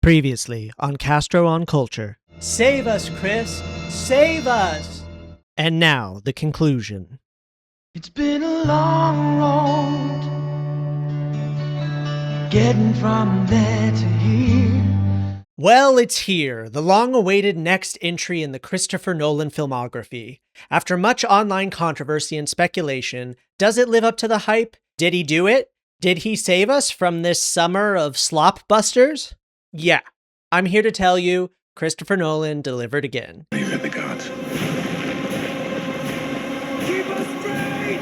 Previously on Castro on Culture. Save us, Chris! Save us! And now, the conclusion. It's been a long road getting from there to here. Well, it's here, the long-awaited next entry in the Christopher Nolan filmography. After much online controversy and speculation, does it live up to the hype? Did he do it? Did he save us from this summer of slop-busters? Yeah, I'm here to tell you, Christopher Nolan delivered again. Believe in the gods. Keep us straight!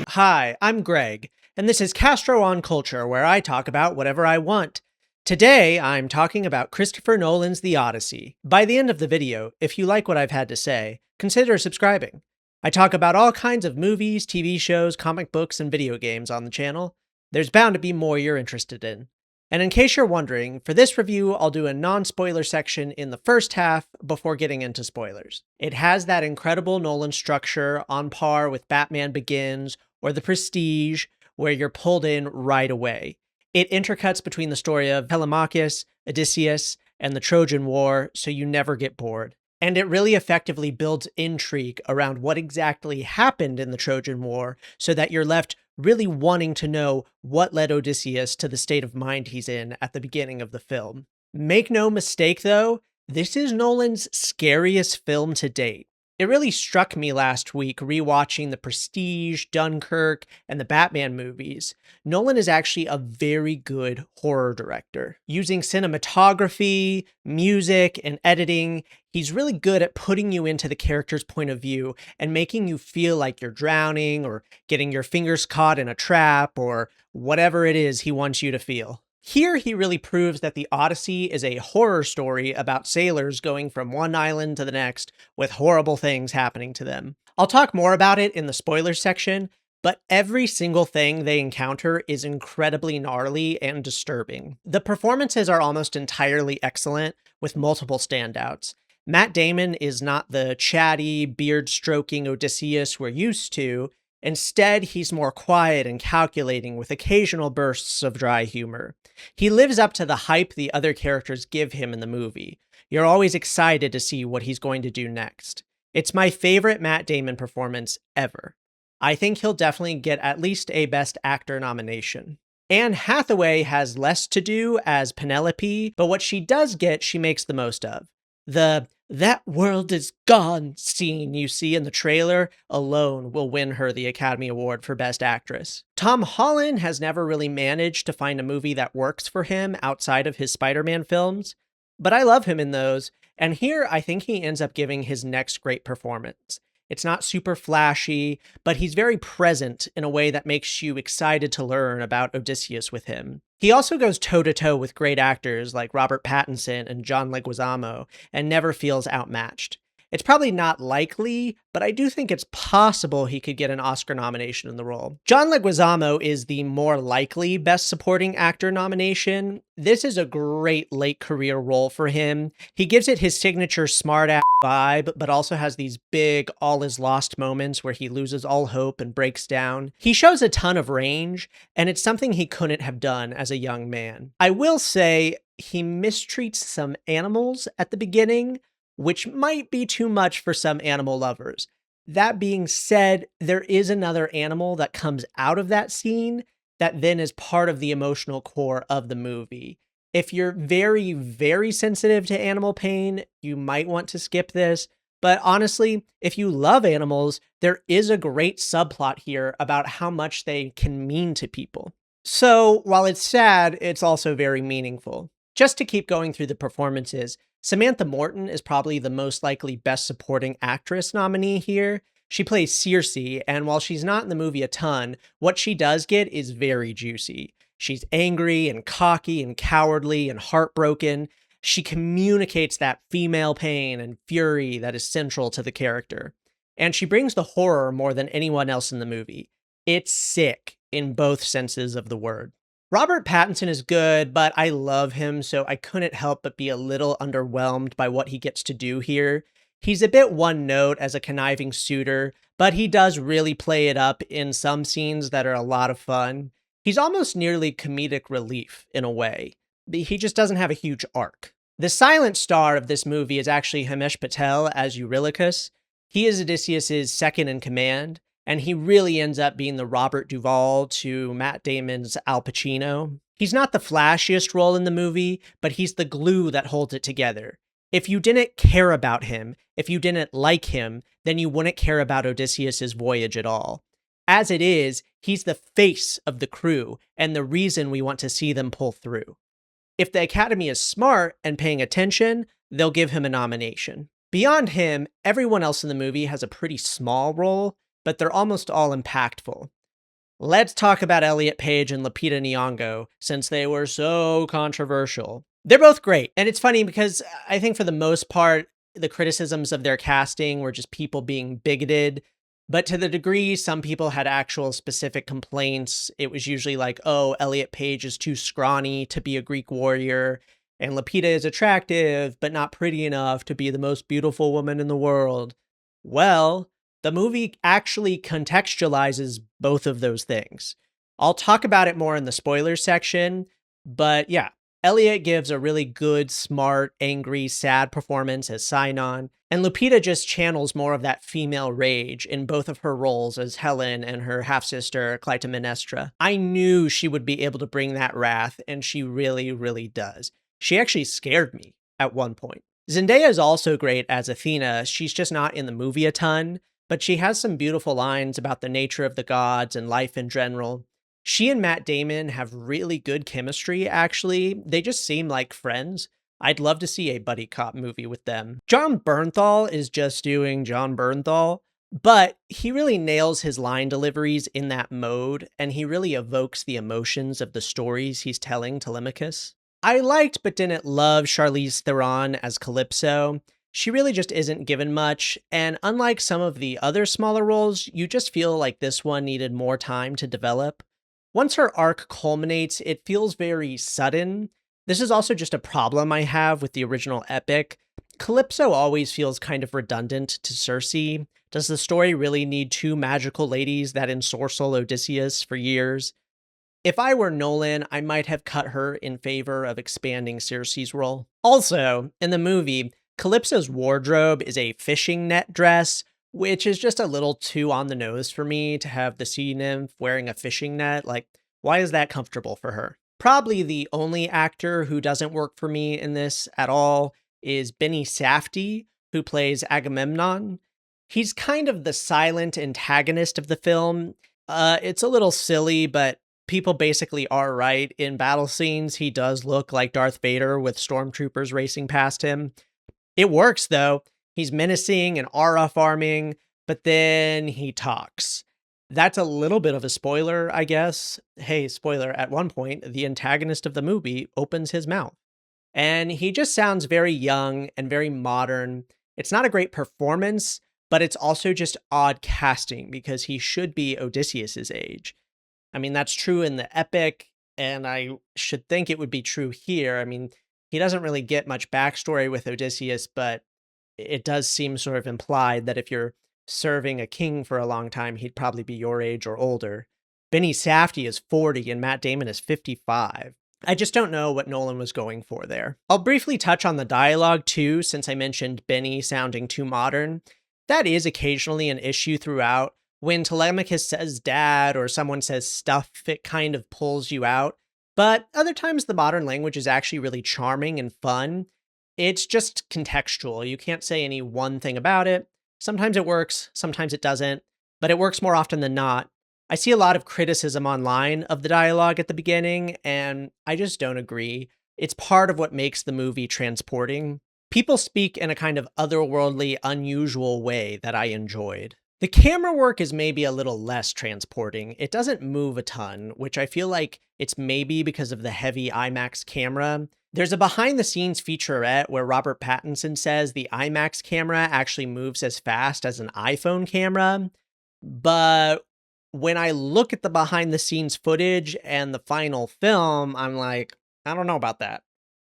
Hi, I'm Greg, and this is Castro on Culture, where I talk about whatever I want. Today, I'm talking about Christopher Nolan's The Odyssey. By the end of the video, if you like what I've had to say, consider subscribing. I talk about all kinds of movies, TV shows, comic books, and video games on the channel. There's bound to be more you're interested in. And in case you're wondering, for this review, I'll do a non-spoiler section in the first half before getting into spoilers. It has that incredible Nolan structure on par with Batman Begins or The Prestige, where you're pulled in right away. It intercuts between the story of Telemachus, Odysseus, and the Trojan War, so you never get bored. And it really effectively builds intrigue around what exactly happened in the Trojan War, so that you're left really wanting to know what led Odysseus to the state of mind he's in at the beginning of the film. Make no mistake though, this is Nolan's scariest film to date. It really struck me last week rewatching The Prestige, Dunkirk, and the Batman movies. Nolan is actually a very good horror director. Using cinematography, music, and editing, he's really good at putting you into the character's point of view and making you feel like you're drowning or getting your fingers caught in a trap or whatever it is he wants you to feel. Here, he really proves that the Odyssey is a horror story about sailors going from one island to the next with horrible things happening to them. I'll talk more about it in the spoilers section, but every single thing they encounter is incredibly gnarly and disturbing. The performances are almost entirely excellent, with multiple standouts. Matt Damon is not the chatty, beard-stroking Odysseus we're used to. Instead, he's more quiet and calculating with occasional bursts of dry humor. He lives up to the hype the other characters give him in the movie. You're always excited to see what he's going to do next. It's my favorite Matt Damon performance ever. I think he'll definitely get at least a Best Actor nomination. Anne Hathaway has less to do as Penelope, but what she does get, she makes the most of. The "that world is gone" scene you see in the trailer alone will win her the Academy Award for Best Actress. Tom Holland has never really managed to find a movie that works for him outside of his Spider-Man films, but I love him in those, and here I think he ends up giving his next great performance. It's not super flashy, but he's very present in a way that makes you excited to learn about Odysseus with him. He also goes toe-to-toe with great actors like Robert Pattinson and John Leguizamo, and never feels outmatched. It's probably not likely, but I do think it's possible he could get an Oscar nomination in the role. John Leguizamo is the more likely Best Supporting Actor nomination. This is a great late career role for him. He gives it his signature smart-ass vibe, but also has these big all is lost moments where he loses all hope and breaks down. He shows a ton of range, and it's something he couldn't have done as a young man. I will say he mistreats some animals at the beginning, which might be too much for some animal lovers. That being said, there is another animal that comes out of that scene that then is part of the emotional core of the movie. If you're very, very sensitive to animal pain, you might want to skip this. But honestly, if you love animals, there is a great subplot here about how much they can mean to people. So while it's sad, it's also very meaningful. Just to keep going through the performances, Samantha Morton is probably the most likely Best Supporting Actress nominee here. She plays Circe, and while she's not in the movie a ton, what she does get is very juicy. She's angry and cocky and cowardly and heartbroken. She communicates that female pain and fury that is central to the character. And she brings the horror more than anyone else in the movie. It's sick in both senses of the word. Robert Pattinson is good, but I love him, so I couldn't help but be a little underwhelmed by what he gets to do here. He's a bit one note as a conniving suitor, but he does really play it up in some scenes that are a lot of fun. He's almost nearly comedic relief in a way. He just doesn't have a huge arc. The silent star of this movie is actually Himesh Patel as Eurylochus. He is Odysseus's second in command, and he really ends up being the Robert Duvall to Matt Damon's Al Pacino. He's not the flashiest role in the movie, but he's the glue that holds it together. If you didn't care about him, if you didn't like him, then you wouldn't care about Odysseus's voyage at all. As it is, he's the face of the crew and the reason we want to see them pull through. If the Academy is smart and paying attention, they'll give him a nomination. Beyond him, everyone else in the movie has a pretty small role, but they're almost all impactful. Let's talk about Elliot Page and Lupita Nyong'o, since they were so controversial. They're both great, and it's funny because I think for the most part, the criticisms of their casting were just people being bigoted, but to the degree some people had actual specific complaints, it was usually like, oh, Elliot Page is too scrawny to be a Greek warrior, and Lupita is attractive, but not pretty enough to be the most beautiful woman in the world. Well, the movie actually contextualizes both of those things. I'll talk about it more in the spoilers section, but yeah, Elliot gives a really good, smart, angry, sad performance as Sinon, and Lupita just channels more of that female rage in both of her roles as Helen and her half-sister Clytemnestra. I knew she would be able to bring that wrath, and she really, really does. She actually scared me at one point. Zendaya is also great as Athena. She's just not in the movie a ton, but she has some beautiful lines about the nature of the gods and life in general. She and Matt Damon have really good chemistry, actually. They just seem like friends. I'd love to see a buddy cop movie with them. Jon Bernthal is just doing Jon Bernthal, but he really nails his line deliveries in that mode, and he really evokes the emotions of the stories he's telling Telemachus. I liked but didn't love Charlize Theron as Calypso. She really just isn't given much, and unlike some of the other smaller roles, you just feel like this one needed more time to develop. Once her arc culminates, it feels very sudden. This is also just a problem I have with the original epic. Calypso always feels kind of redundant to Circe. Does the story really need two magical ladies that ensorcel Odysseus for years? If I were Nolan, I might have cut her in favor of expanding Circe's role. Also, in the movie, Calypso's wardrobe is a fishing net dress, which is just a little too on the nose for me to have the sea nymph wearing a fishing net. Like, why is that comfortable for her? Probably the only actor who doesn't work for me in this at all is Benny Safdie, who plays Agamemnon. He's kind of the silent antagonist of the film. It's a little silly, but people basically are right. In battle scenes, he does look like Darth Vader with stormtroopers racing past him. It works, though. He's menacing and aura farming, but then he talks. That's a little bit of a spoiler, I guess. Hey, spoiler, at one point, the antagonist of the movie opens his mouth. And he just sounds very young and very modern. It's not a great performance, but it's also just odd casting because he should be Odysseus's age. I mean, that's true in the epic, and I should think it would be true here. I mean, he doesn't really get much backstory with Odysseus, but it does seem sort of implied that if you're serving a king for a long time, he'd probably be your age or older. Benny Safdie is 40 and Matt Damon is 55. I just don't know what Nolan was going for there. I'll briefly touch on the dialogue too, since I mentioned Benny sounding too modern. That is occasionally an issue throughout. When Telemachus says dad or someone says stuff, it kind of pulls you out. But other times the modern language is actually really charming and fun. It's just contextual. You can't say any one thing about it. Sometimes it works, sometimes it doesn't, but it works more often than not. I see a lot of criticism online of the dialogue at the beginning, and I just don't agree. It's part of what makes the movie transporting. People speak in a kind of otherworldly, unusual way that I enjoyed. The camera work is maybe a little less transporting. It doesn't move a ton, which I feel like it's maybe because of the heavy IMAX camera. There's a behind-the-scenes featurette where Robert Pattinson says the IMAX camera actually moves as fast as an iPhone camera, but when I look at the behind-the-scenes footage and the final film, I'm like, I don't know about that.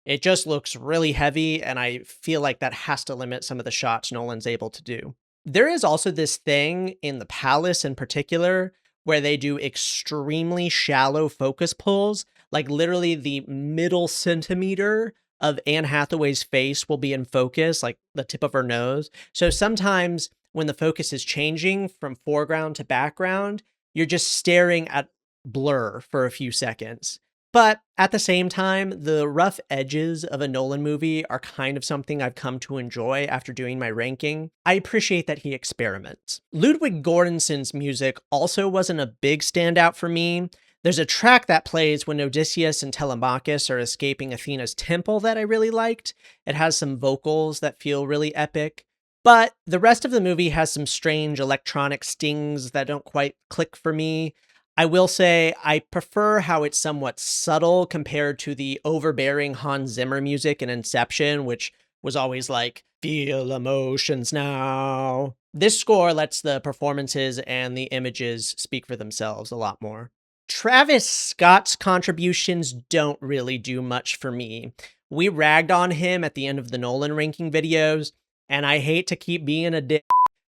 It just looks really heavy, and I feel like that has to limit some of the shots Nolan's able to do. There is also this thing in the palace in particular where they do extremely shallow focus pulls, like literally the middle centimeter of Anne Hathaway's face will be in focus, like the tip of her nose. So sometimes when the focus is changing from foreground to background, you're just staring at blur for a few seconds. But at the same time, the rough edges of a Nolan movie are kind of something I've come to enjoy after doing my ranking. I appreciate that he experiments. Ludwig Göransson's music also wasn't a big standout for me. There's a track that plays when Odysseus and Telemachus are escaping Athena's temple that I really liked. It has some vocals that feel really epic. But the rest of the movie has some strange electronic stings that don't quite click for me. I will say I prefer how it's somewhat subtle compared to the overbearing Hans Zimmer music in Inception, which was always like, feel emotions now. This score lets the performances and the images speak for themselves a lot more. Travis Scott's contributions don't really do much for me. We ragged on him at the end of the Nolan ranking videos, and I hate to keep being a dick,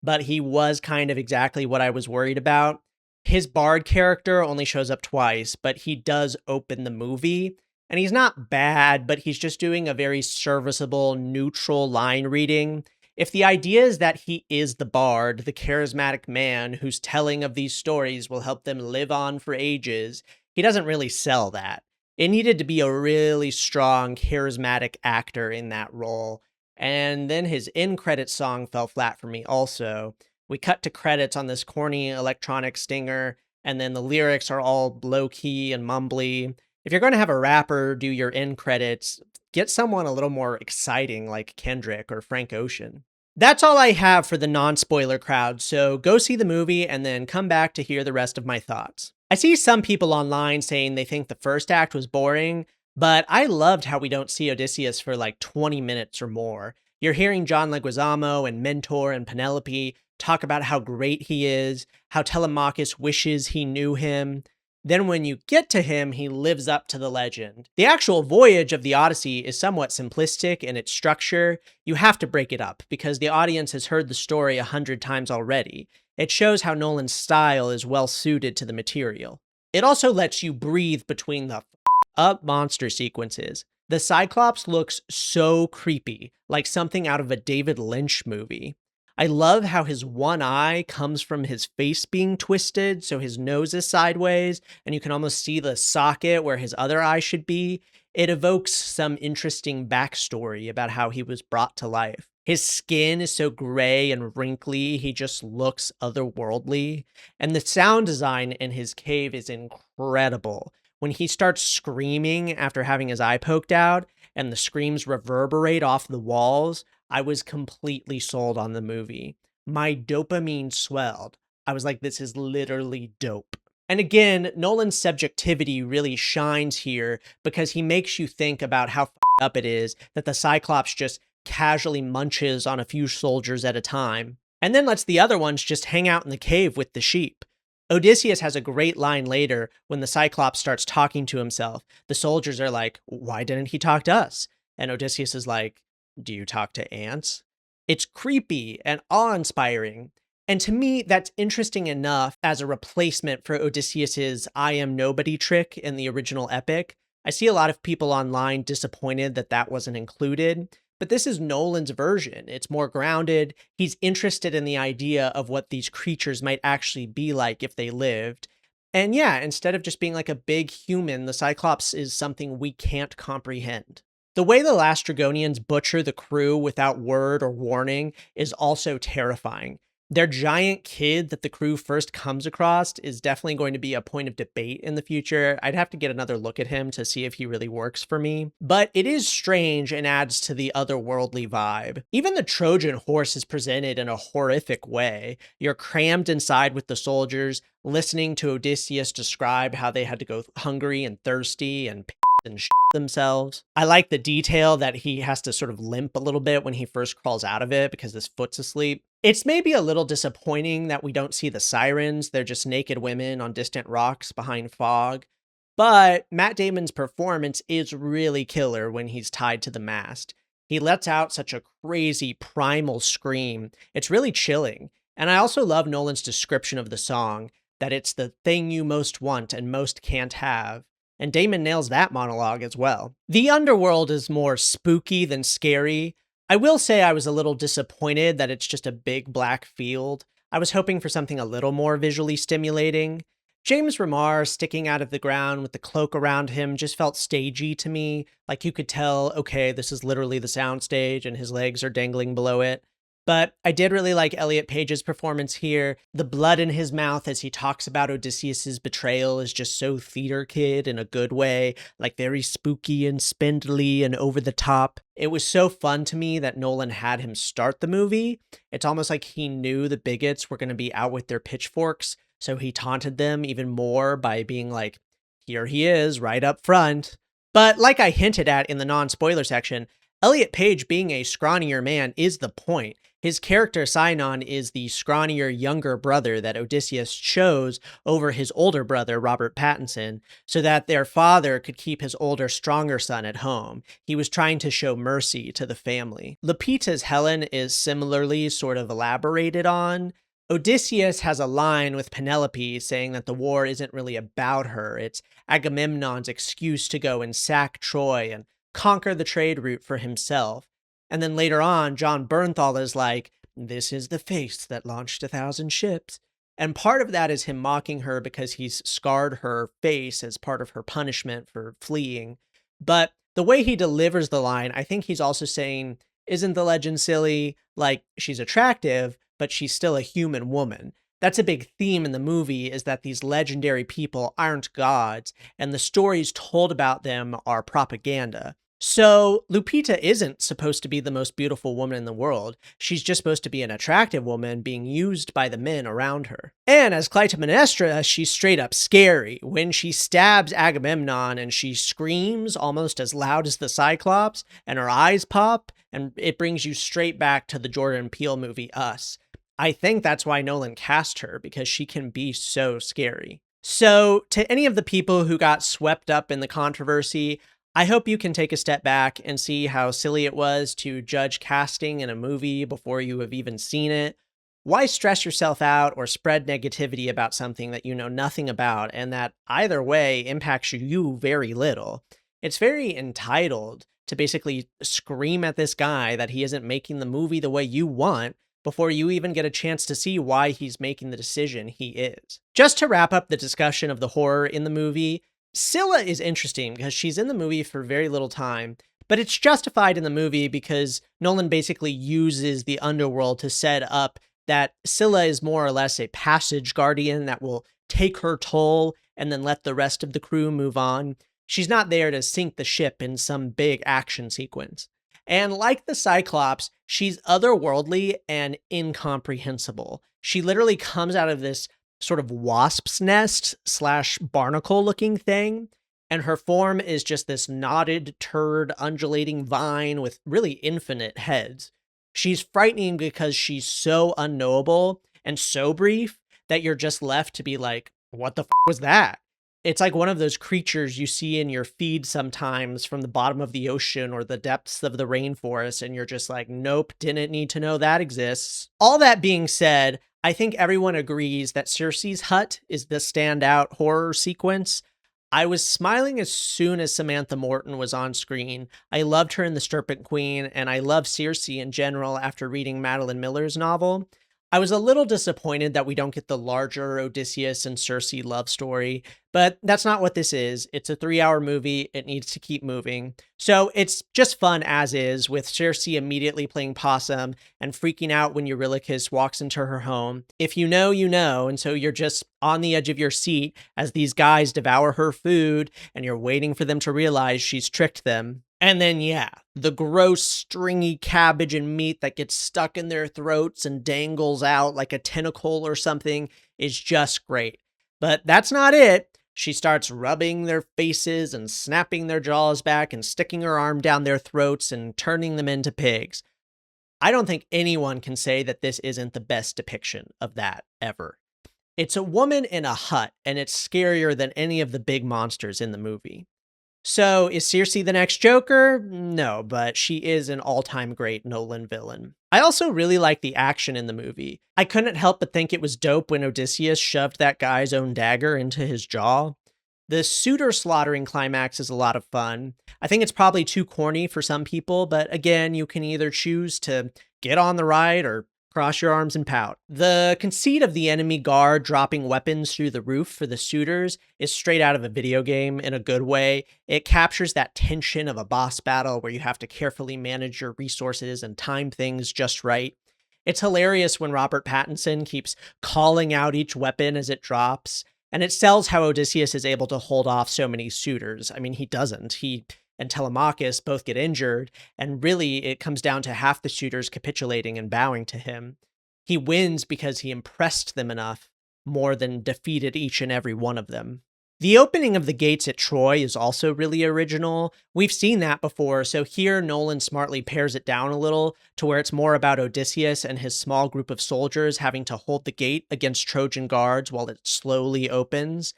but he was kind of exactly what I was worried about. His bard character only shows up twice, but he does open the movie. And he's not bad, but he's just doing a very serviceable, neutral line reading. If the idea is that he is the bard, the charismatic man whose telling of these stories will help them live on for ages, he doesn't really sell that. It needed to be a really strong, charismatic actor in that role. And then his end-credit song fell flat for me also. We cut to credits on this corny electronic stinger, and then the lyrics are all low-key and mumbly. If you're going to have a rapper do your end credits, get someone a little more exciting like Kendrick or Frank Ocean. That's all I have for the non-spoiler crowd, so go see the movie and then come back to hear the rest of my thoughts. I see some people online saying they think the first act was boring, but I loved how we don't see Odysseus for like 20 minutes or more. You're hearing John Leguizamo and Mentor and Penelope talk about how great he is, how Telemachus wishes he knew him. Then when you get to him, he lives up to the legend. The actual voyage of the Odyssey is somewhat simplistic in its structure. You have to break it up because the audience has heard the story 100 times already. It shows how Nolan's style is well suited to the material. It also lets you breathe between the up monster sequences. The Cyclops looks so creepy, like something out of a David Lynch movie. I love how his one eye comes from his face being twisted, so his nose is sideways, and you can almost see the socket where his other eye should be. It evokes some interesting backstory about how he was brought to life. His skin is so gray and wrinkly, he just looks otherworldly. And the sound design in his cave is incredible. When he starts screaming after having his eye poked out, and the screams reverberate off the walls, I was completely sold on the movie. My dopamine swelled. I was like, this is literally dope. And again, Nolan's subjectivity really shines here because he makes you think about how up it is that the Cyclops just casually munches on a few soldiers at a time, and then lets the other ones just hang out in the cave with the sheep. Odysseus has a great line later when the Cyclops starts talking to himself. The soldiers are like, why didn't he talk to us? And Odysseus is like, do you talk to ants? It's creepy and awe-inspiring. And to me, that's interesting enough as a replacement for Odysseus's I am nobody trick in the original epic. I see a lot of people online disappointed that that wasn't included, but this is Nolan's version. It's more grounded. He's interested in the idea of what these creatures might actually be like if they lived. And yeah, instead of just being like a big human, the Cyclops is something we can't comprehend. The way the Lastrygonians butcher the crew without word or warning is also terrifying. Their giant kid that the crew first comes across is definitely going to be a point of debate in the future. I'd have to get another look at him to see if he really works for me. But it is strange and adds to the otherworldly vibe. Even the Trojan horse is presented in a horrific way. You're crammed inside with the soldiers, listening to Odysseus describe how they had to go hungry and thirsty and themselves. I like the detail that he has to sort of limp a little bit when he first crawls out of it because his foot's asleep. It's maybe a little disappointing that we don't see the Sirens. They're just naked women on distant rocks behind fog. But Matt Damon's performance is really killer when he's tied to the mast. He lets out such a crazy primal scream. It's really chilling. And I also love Nolan's description of the song, that it's the thing you most want and most can't have. And Damon nails that monologue as well. The underworld is more spooky than scary. I will say I was a little disappointed that it's just a big black field. I was hoping for something a little more visually stimulating. James Remar sticking out of the ground with the cloak around him just felt stagey to me. Like you could tell, okay, this is literally the soundstage and his legs are dangling below it. But I did really like Elliot Page's performance here. The blood in his mouth as he talks about Odysseus's betrayal is just so theater kid in a good way, like very spooky and spindly and over the top. It was so fun to me that Nolan had him start the movie. It's almost like he knew the bigots were going to be out with their pitchforks, so he taunted them even more by being like, here he is right up front. But like I hinted at in the non-spoiler section, Elliot Page being a scrawnier man is the point. His character Sinon is the scrawnier younger brother that Odysseus chose over his older brother, Robert Pattinson, so that their father could keep his older, stronger son at home. He was trying to show mercy to the family. Lupita's Helen is similarly sort of elaborated on. Odysseus has a line with Penelope saying that the war isn't really about her. It's Agamemnon's excuse to go and sack Troy and conquer the trade route for himself. And then later on, John Bernthal is like, this is the face that launched 1,000 ships. And part of that is him mocking her because he's scarred her face as part of her punishment for fleeing. But the way he delivers the line, I think he's also saying, isn't the legend silly? Like, she's attractive, but she's still a human woman. That's a big theme in the movie, is that these legendary people aren't gods, and the stories told about them are propaganda. So Lupita isn't supposed to be the most beautiful woman in the world. She's just supposed to be an attractive woman being used by the men around her. And as Clytemnestra, she's straight up scary. When she stabs Agamemnon and she screams almost as loud as the Cyclops, and her eyes pop, and it brings you straight back to the Jordan Peele movie Us. I think that's why Nolan cast her, because she can be so scary. So to any of the people who got swept up in the controversy, I hope you can take a step back and see how silly it was to judge casting in a movie before you have even seen it. Why stress yourself out or spread negativity about something that you know nothing about and that either way impacts you very little? It's very entitled to basically scream at this guy that he isn't making the movie the way you want before you even get a chance to see why he's making the decision he is. Just to wrap up the discussion of the horror in the movie, Scylla is interesting because she's in the movie for very little time, but it's justified in the movie because Nolan basically uses the underworld to set up that Scylla is more or less a passage guardian that will take her toll and then let the rest of the crew move on. She's not there to sink the ship in some big action sequence. And like the Cyclops, she's otherworldly and incomprehensible. She literally comes out of this sort of wasp's nest / barnacle looking thing, and her form is just this knotted turd undulating vine with really infinite heads. She's frightening because she's so unknowable and so brief that you're just left to be like, what the was that? It's like one of those creatures you see in your feed sometimes from the bottom of the ocean or the depths of the rainforest, and you're just like, nope, didn't need to know that exists. All that being said, I think everyone agrees that Circe's hut is the standout horror sequence. I was smiling as soon as Samantha Morton was on screen. I loved her in The Serpent Queen, and I love Circe in general after reading Madeline Miller's novel. I was a little disappointed that we don't get the larger Odysseus and Circe love story, but that's not what this is. It's a 3-hour movie. It needs to keep moving. So it's just fun as is, with Circe immediately playing possum and freaking out when Eurylochus walks into her home. If you know, you know, and so you're just on the edge of your seat as these guys devour her food, and you're waiting for them to realize she's tricked them. And then, yeah, the gross, stringy cabbage and meat that gets stuck in their throats and dangles out like a tentacle or something is just great. But that's not it. She starts rubbing their faces and snapping their jaws back and sticking her arm down their throats and turning them into pigs. I don't think anyone can say that this isn't the best depiction of that ever. It's a woman in a hut, and it's scarier than any of the big monsters in the movie. So, is Circe the next Joker? No, but she is an all time great Nolan villain. I also really like the action in the movie. I couldn't help but think it was dope when Odysseus shoved that guy's own dagger into his jaw. The suitor slaughtering climax is a lot of fun. I think it's probably too corny for some people, but again, you can either choose to get on the ride or cross your arms and pout. The conceit of the enemy guard dropping weapons through the roof for the suitors is straight out of a video game in a good way. It captures that tension of a boss battle where you have to carefully manage your resources and time things just right. It's hilarious when Robert Pattinson keeps calling out each weapon as it drops, and it sells how Odysseus is able to hold off so many suitors. I mean, he doesn't. He and Telemachus both get injured, and really it comes down to half the suitors capitulating and bowing to him. He wins because he impressed them enough, more than defeated each and every one of them. The opening of the gates at Troy is also really original. We've seen that before, so here Nolan smartly pares it down a little to where it's more about Odysseus and his small group of soldiers having to hold the gate against Trojan guards while it slowly opens.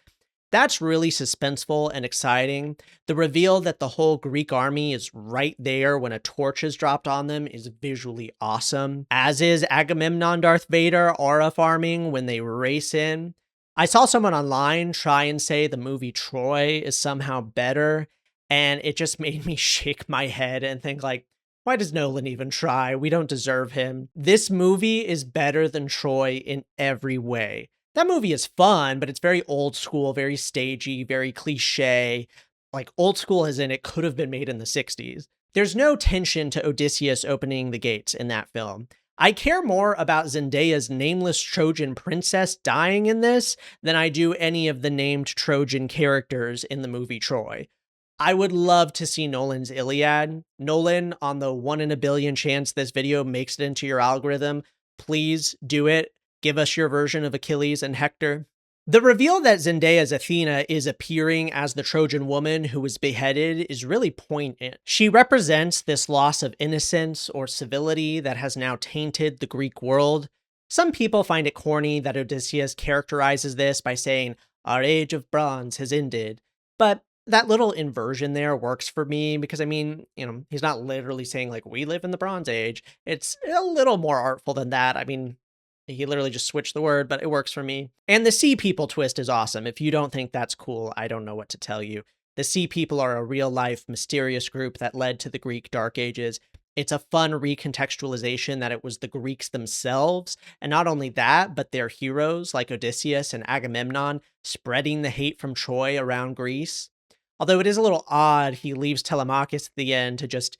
That's really suspenseful and exciting. The reveal that the whole Greek army is right there when a torch is dropped on them is visually awesome, as is Agamemnon Darth Vader aura farming when they race in. I saw someone online try and say the movie Troy is somehow better, and it just made me shake my head and think like, why does Nolan even try? We don't deserve him. This movie is better than Troy in every way. That movie is fun, but it's very old school, very stagey, very cliche. Like old school as in it could have been made in the 60s. There's no tension to Odysseus opening the gates in that film. I care more about Zendaya's nameless Trojan princess dying in this than I do any of the named Trojan characters in the movie Troy. I would love to see Nolan's Iliad. Nolan, on the 1 in a billion chance this video makes it into your algorithm, please do it. Give us your version of Achilles and Hector. The reveal that Zendaya's Athena is appearing as the Trojan woman who was beheaded is really poignant. She represents this loss of innocence or civility that has now tainted the Greek world. Some people find it corny that Odysseus characterizes this by saying, "Our age of bronze has ended." But that little inversion there works for me because, I mean, he's not literally saying like, we live in the Bronze Age. It's a little more artful than that. I mean, he literally just switched the word, but it works for me. And the Sea People twist is awesome. If you don't think that's cool, I don't know what to tell you. The Sea People are a real-life, mysterious group that led to the Greek Dark Ages. It's a fun recontextualization that it was the Greeks themselves, and not only that, but their heroes like Odysseus and Agamemnon spreading the hate from Troy around Greece. Although it is a little odd, he leaves Telemachus at the end to just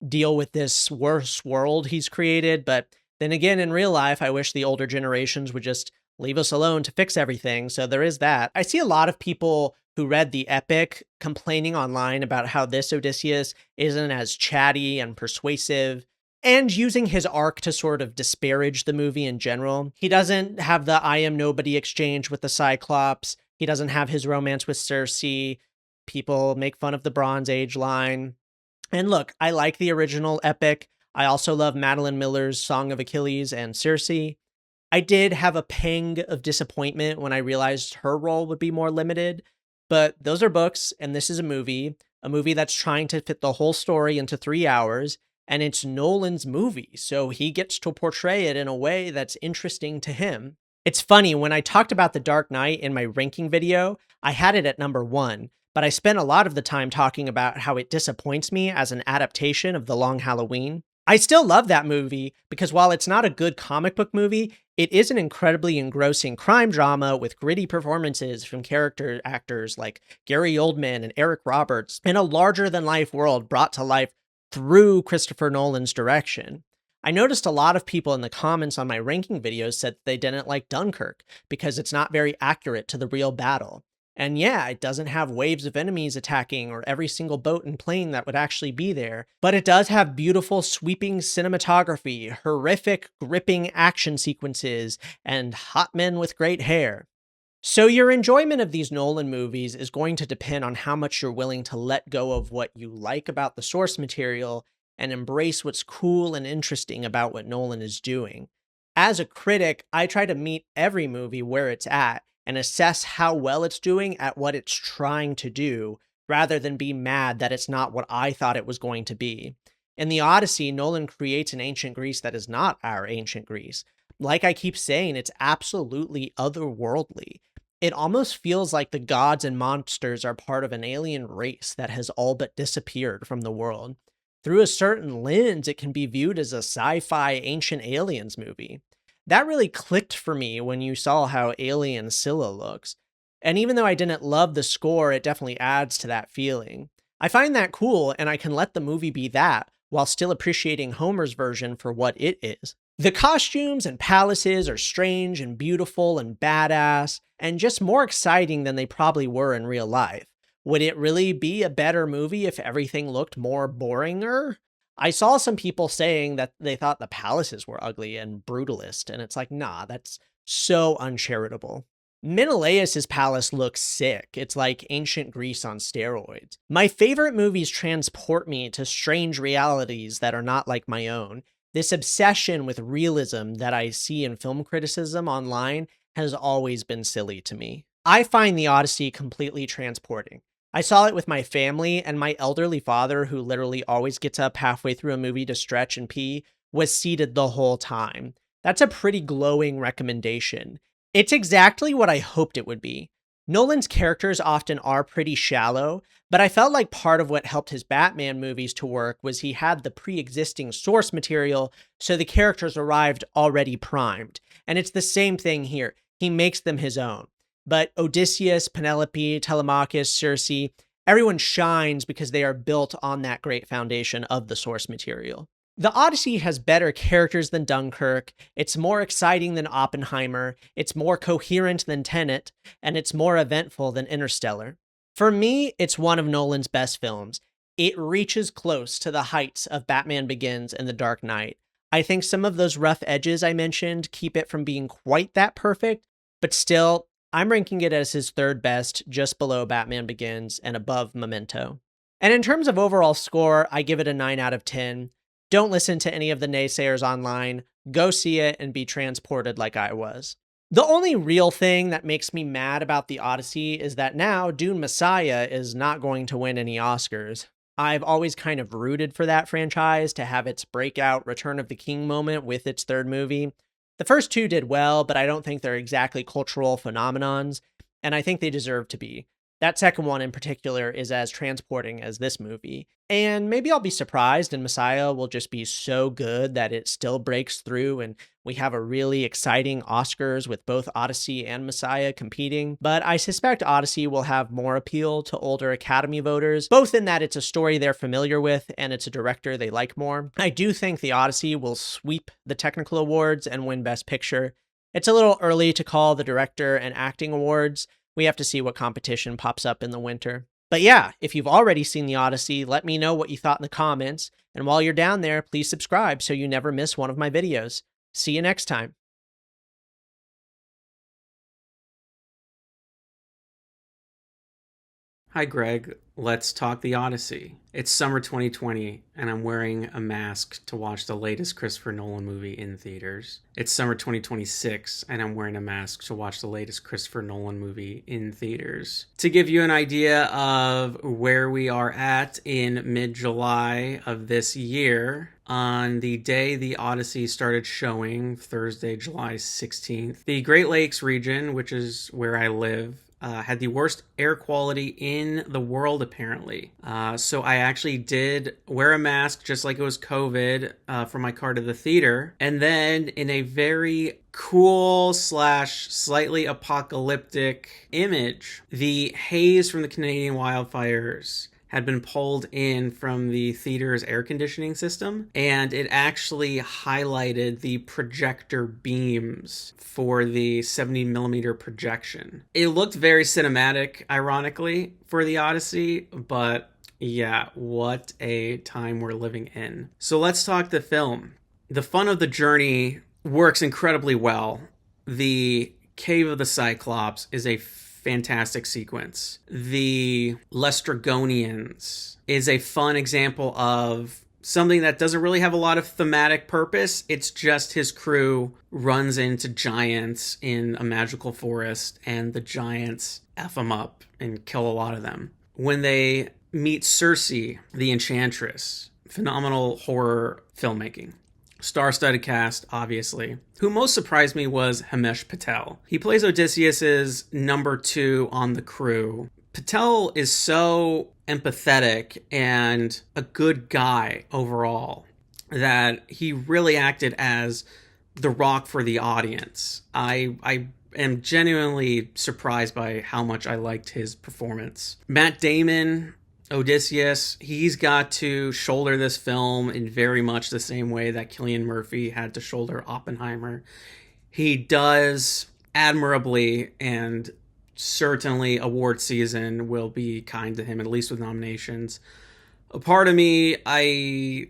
deal with this worse world he's created, but then again, in real life, I wish the older generations would just leave us alone to fix everything, so there is that. I see a lot of people who read the epic complaining online about how this Odysseus isn't as chatty and persuasive, and using his arc to sort of disparage the movie in general. He doesn't have the I am nobody exchange with the Cyclops. He doesn't have his romance with Circe. People make fun of the Bronze Age line. And look, I like the original epic. I also love Madeline Miller's Song of Achilles and Circe. I did have a pang of disappointment when I realized her role would be more limited, but those are books, and this is a movie that's trying to fit the whole story into 3 hours, and it's Nolan's movie, so he gets to portray it in a way that's interesting to him. It's funny, when I talked about The Dark Knight in my ranking video, I had it at number 1, but I spent a lot of the time talking about how it disappoints me as an adaptation of The Long Halloween. I still love that movie because while it's not a good comic book movie, it is an incredibly engrossing crime drama with gritty performances from character actors like Gary Oldman and Eric Roberts in a larger-than-life world brought to life through Christopher Nolan's direction. I noticed a lot of people in the comments on my ranking videos said they didn't like Dunkirk because it's not very accurate to the real battle. And yeah, it doesn't have waves of enemies attacking or every single boat and plane that would actually be there, but it does have beautiful sweeping cinematography, horrific gripping action sequences, and hot men with great hair. So your enjoyment of these Nolan movies is going to depend on how much you're willing to let go of what you like about the source material and embrace what's cool and interesting about what Nolan is doing. As a critic, I try to meet every movie where it's at and assess how well it's doing at what it's trying to do, rather than be mad that it's not what I thought it was going to be. In the Odyssey, Nolan creates an ancient Greece that is not our ancient Greece. Like I keep saying, it's absolutely otherworldly. It almost feels like the gods and monsters are part of an alien race that has all but disappeared from the world. Through a certain lens, it can be viewed as a sci-fi ancient aliens movie. That really clicked for me when you saw how alien Scylla looks. And even though I didn't love the score, it definitely adds to that feeling. I find that cool, and I can let the movie be that, while still appreciating Homer's version for what it is. The costumes and palaces are strange and beautiful and badass, and just more exciting than they probably were in real life. Would it really be a better movie if everything looked more boringer? I saw some people saying that they thought the palaces were ugly and brutalist, and it's like, nah, that's so uncharitable. Menelaus's palace looks sick. It's like ancient Greece on steroids. My favorite movies transport me to strange realities that are not like my own. This obsession with realism that I see in film criticism online has always been silly to me. I find the Odyssey completely transporting. I saw it with my family, and my elderly father, who literally always gets up halfway through a movie to stretch and pee, was seated the whole time. That's a pretty glowing recommendation. It's exactly what I hoped it would be. Nolan's characters often are pretty shallow, but I felt like part of what helped his Batman movies to work was he had the pre-existing source material, so the characters arrived already primed. And it's the same thing here. He makes them his own. But Odysseus, Penelope, Telemachus, Circe, everyone shines because they are built on that great foundation of the source material. The Odyssey has better characters than Dunkirk, it's more exciting than Oppenheimer, it's more coherent than Tenet, and it's more eventful than Interstellar. For me, it's one of Nolan's best films. It reaches close to the heights of Batman Begins and The Dark Knight. I think some of those rough edges I mentioned keep it from being quite that perfect, but still, I'm ranking it as his third best, just below Batman Begins and above Memento. And in terms of overall score, I give it a 9 out of 10. Don't listen to any of the naysayers online. Go see it and be transported like I was. The only real thing that makes me mad about the Odyssey is that now Dune Messiah is not going to win any Oscars. I've always kind of rooted for that franchise to have its breakout Return of the King moment with its third movie. The first two did well, but I don't think they're exactly cultural phenomenons, and I think they deserve to be. That second one in particular is as transporting as this movie. And maybe I'll be surprised and Messiah will just be so good that it still breaks through and we have a really exciting Oscars with both Odyssey and Messiah competing. But I suspect Odyssey will have more appeal to older Academy voters, both in that it's a story they're familiar with and it's a director they like more. I do think the Odyssey will sweep the technical awards and win Best Picture. It's a little early to call the director and acting awards. We have to see what competition pops up in the winter. But yeah, if you've already seen the Odyssey, let me know what you thought in the comments. And while you're down there, please subscribe so you never miss one of my videos. See you next time. Hi, Greg. Let's talk the Odyssey. It's summer 2020, and I'm wearing a mask to watch the latest Christopher Nolan movie in theaters. It's summer 2026, and I'm wearing a mask to watch the latest Christopher Nolan movie in theaters. To give you an idea of where we are at in mid-July of this year, on the day the Odyssey started showing, Thursday, July 16th, the Great Lakes region, which is where I live, had the worst air quality in the world, apparently. So I actually did wear a mask just like it was COVID for my car to the theater. And then in a very cool / slightly apocalyptic image, the haze from the Canadian wildfires had been pulled in from the theater's air conditioning system, and it actually highlighted the projector beams for the 70mm projection. It looked very cinematic, ironically, for the Odyssey, but yeah, what a time we're living in. So let's talk the film. The fun of the journey works incredibly well. The Cave of the Cyclops is a fantastic sequence. The Lestrygonians is a fun example of something that doesn't really have a lot of thematic purpose. It's just his crew runs into giants in a magical forest, and the giants F them up and kill a lot of them. When they meet Circe, the enchantress, phenomenal horror filmmaking. Star-studded cast, obviously. Who most surprised me was Himesh Patel. He plays Odysseus's number 2 on the crew. Patel is so empathetic and a good guy overall that he really acted as the rock for the audience. I am genuinely surprised by how much I liked his performance. Matt Damon, Odysseus, he's got to shoulder this film in very much the same way that Cillian Murphy had to shoulder Oppenheimer. He does admirably, and certainly award season will be kind to him, at least with nominations. A part of me, I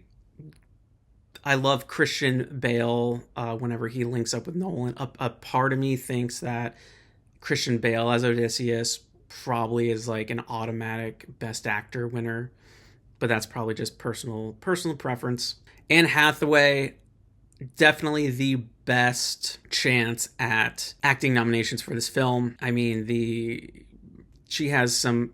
love Christian Bale whenever he links up with Nolan. A part of me thinks that Christian Bale as Odysseus probably is like an automatic Best Actor winner, but that's probably just personal preference. Anne Hathaway, definitely the best chance at acting nominations for this film. I mean, she has some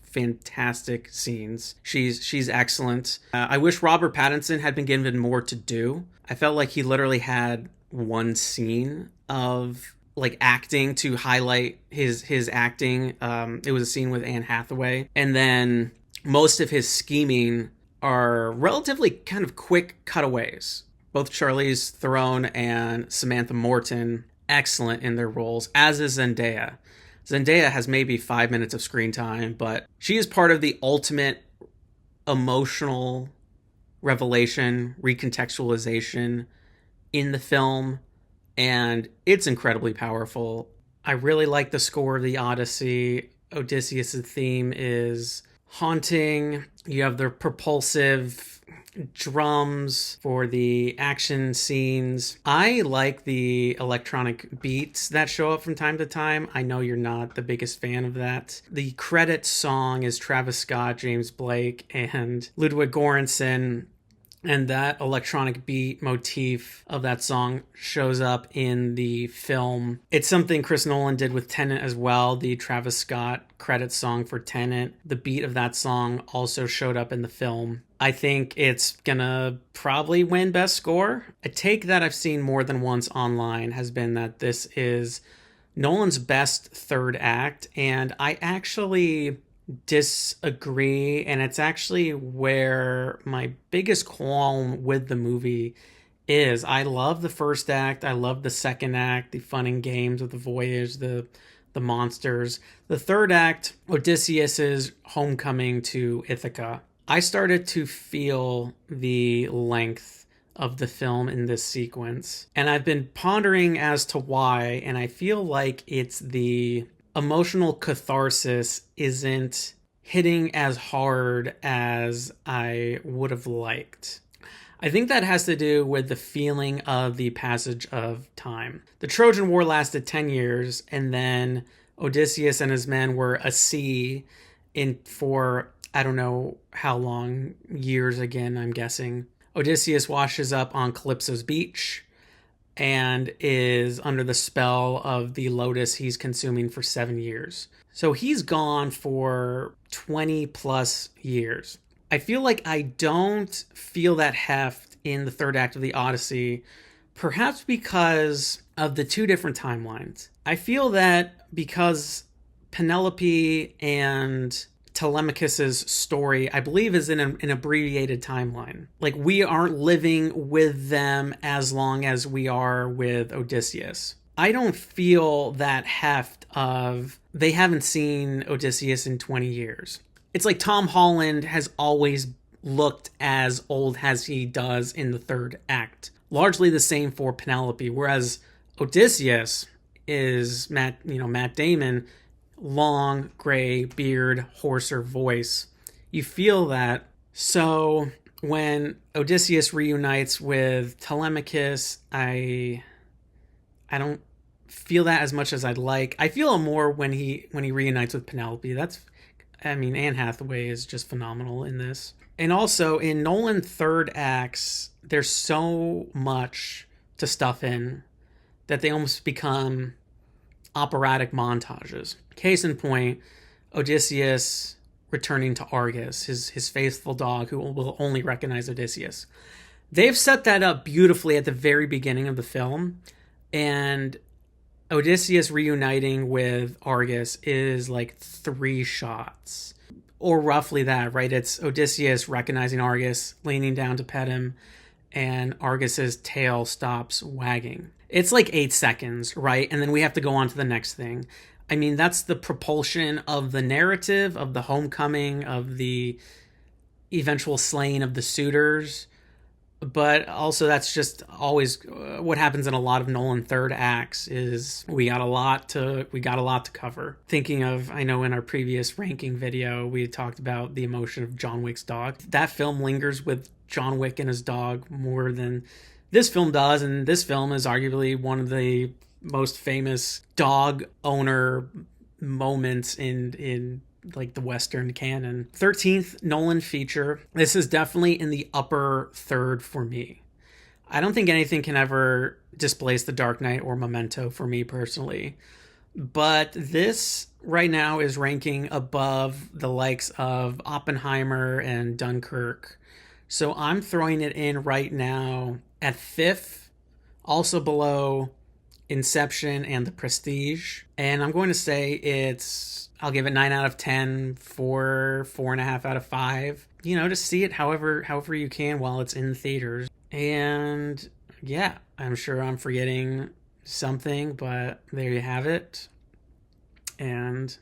fantastic scenes. She's excellent. I wish Robert Pattinson had been given more to do. I felt like he literally had one scene of like acting to highlight his acting. It was a scene with Anne Hathaway, and then most of his scheming are relatively kind of quick cutaways. Both Charlize Theron and Samantha Morton, excellent in their roles, as is Zendaya. Zendaya has maybe 5 minutes of screen time, but she is part of the ultimate emotional revelation, recontextualization in the film, and it's incredibly powerful. I really like the score of the Odyssey. Odysseus' theme is haunting. You have the propulsive drums for the action scenes. I like the electronic beats that show up from time to time. I know you're not the biggest fan of that. The credit song is Travis Scott, James Blake, and Ludwig Göransson. And that electronic beat motif of that song shows up in the film. It's something Chris Nolan did with Tenet as well. The Travis Scott credit song for Tenet, the beat of that song also showed up in the film. I think it's gonna probably win Best Score. A take that I've seen more than once online has been that this is Nolan's best third act, and I actually disagree, and it's actually where my biggest qualm with the movie is. I love the first act, I love the second act, the fun and games with the voyage, the monsters. The third act, Odysseus's homecoming to Ithaca, I started to feel the length of the film in this sequence, and I've been pondering as to why, and I feel like it's the emotional catharsis isn't hitting as hard as I would have liked. I think that has to do with the feeling of the passage of time. The Trojan War lasted 10 years, and then Odysseus and his men were at sea for I don't know how long, years again, I'm guessing. Odysseus washes up on Calypso's beach and is under the spell of the lotus he's consuming for 7 years. So he's gone for 20 plus years. I feel like I don't feel that heft in the third act of the Odyssey, perhaps because of the two different timelines. I feel that because Penelope and Telemachus's story, I believe, is in an abbreviated timeline. Like, we aren't living with them as long as we are with Odysseus. I don't feel that heft of they haven't seen Odysseus in 20 years. It's like Tom Holland has always looked as old as he does in the third act. Largely the same for Penelope, whereas Odysseus is Matt Damon, long gray beard, hoarser voice. You feel that. So when Odysseus reunites with Telemachus, I don't feel that as much as I'd like. I feel it more when he reunites with Penelope. That's I mean, Anne Hathaway is just phenomenal in this. And also in Nolan third acts, there's so much to stuff in that they almost become operatic montages. Case in point, Odysseus returning to Argus, his faithful dog who will only recognize Odysseus. They've set that up beautifully at the very beginning of the film, and Odysseus reuniting with Argus is like 3 shots, or roughly that, right? It's Odysseus recognizing Argus, leaning down to pet him, and Argus's tail stops wagging. It's like 8 seconds, right? And then we have to go on to the next thing. I mean, that's the propulsion of the narrative, of the homecoming, of the eventual slaying of the suitors. But also that's just always what happens in a lot of Nolan third acts is we got a lot to cover. Thinking of, I know in our previous ranking video, we talked about the emotion of John Wick's dog. That film lingers with John Wick and his dog more than this film does. And this film is arguably one of the most famous dog owner moments in like the Western canon. 13th Nolan feature. This is definitely in the upper third for me. I don't think anything can ever displace The Dark Knight or Memento for me personally. But this right now is ranking above the likes of Oppenheimer and Dunkirk. So I'm throwing it in right now at 5th, also below Inception and The Prestige. And I'm going to say I'll give it 9 out of 10, 4.5 out of 5. You know, just see it however you can while it's in theaters. And yeah, I'm sure I'm forgetting something, but there you have it. And